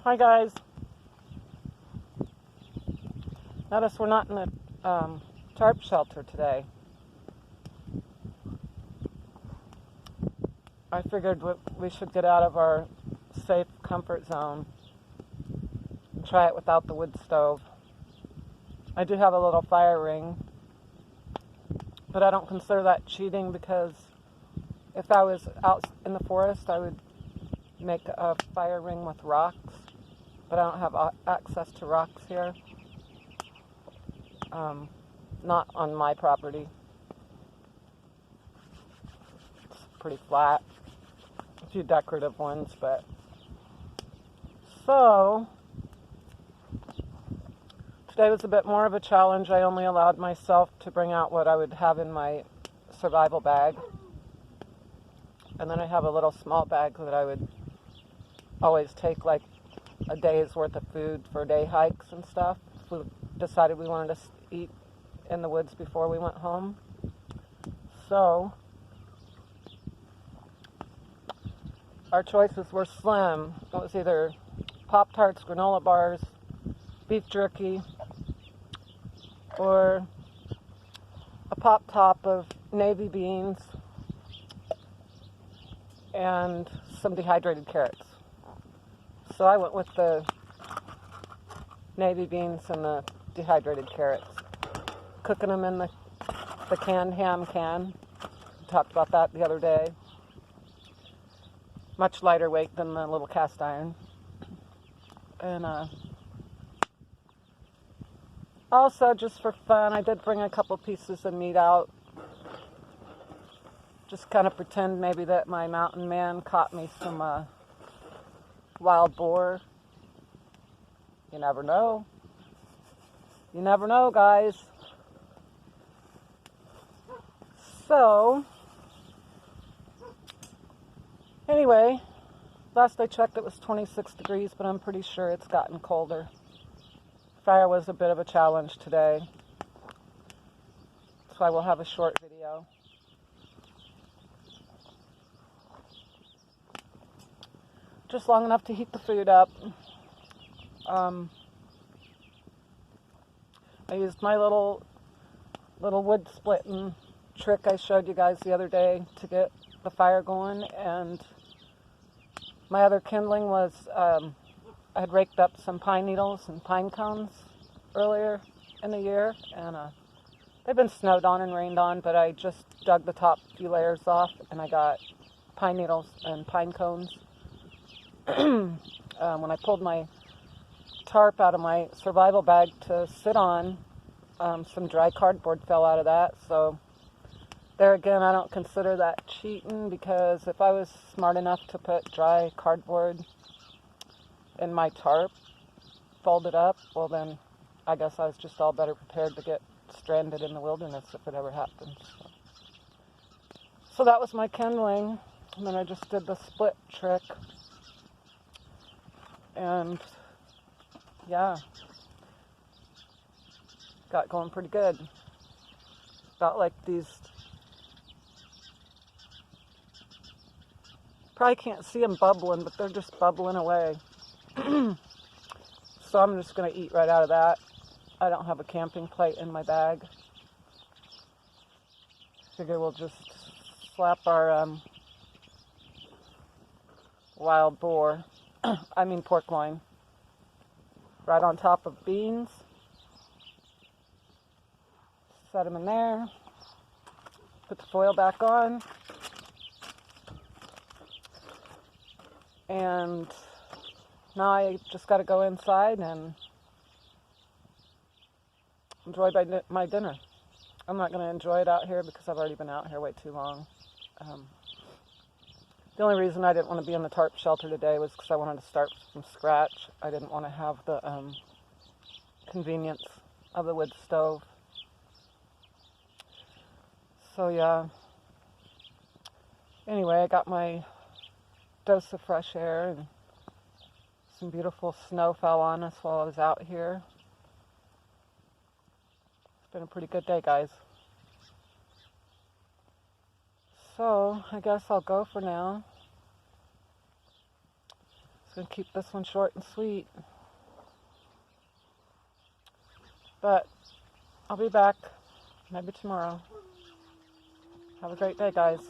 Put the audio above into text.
Hi guys. Notice we're not in a tarp shelter today. I figured we should get out of our safe comfort zone and try it without the wood stove. I do have a little fire ring, but I don't consider that cheating because if I was out in the forest, I would make a fire ring with rocks, but I don't have access to rocks here. Not on my property. It's pretty flat. A few decorative ones, but so today was a bit more of a challenge. I only allowed myself to bring out what I would have in my survival bag, and then I have a little small bag that I would always take like a day's worth of food for day hikes and stuff. If we decided we wanted to eat in the woods before we went home. So our choices were slim. It was either Pop-Tarts, granola bars, beef jerky, or a pop top of navy beans and some dehydrated carrots. So I went with the navy beans and the dehydrated carrots. Cooking them in the canned ham can. We talked about that the other day. Much lighter weight than the little cast iron. And also, just for fun, I did bring a couple pieces of meat out. Just kind of pretend maybe that my mountain man caught me some wild boar. You never know. You never know, guys. So, anyway, last I checked it was 26 degrees, but I'm pretty sure it's gotten colder. Fire was a bit of a challenge today, so I will have a short video. Just long enough to heat the food up. I used my little wood splitting trick I showed you guys the other day to get the fire going, and my other kindling was I had raked up some pine needles and pine cones earlier in the year, and they've been snowed on and rained on, but I just dug the top few layers off and I got pine needles and pine cones. When I pulled my tarp out of my survival bag to sit on, some dry cardboard fell out of that, so there again, I don't consider that cheating, because if I was smart enough to put dry cardboard in my tarp, folded up, well then I guess I was just all better prepared to get stranded in the wilderness if it ever happens. So that was my kindling, and then I just did the split trick, and yeah, got going pretty good. Got like these, probably can't see them bubbling, but they're just bubbling away. So I'm just going to eat right out of that. I don't have a camping plate in my bag. Figure we'll just slap our wild boar, pork loin, right on top of beans. Set them in there. Put the foil back on. And now I just got to go inside and enjoy my dinner. I'm not going to enjoy it out here because I've already been out here way too long. The only reason I didn't want to be in the tarp shelter today was because I wanted to start from scratch. I didn't want to have the convenience of the wood stove. So yeah. Anyway, I got my dose of fresh air, and some beautiful snow fell on us while I was out here. It's been a pretty good day, guys. So I guess I'll go for now. Gonna keep this one short and sweet. But I'll be back maybe tomorrow. Have a great day, guys.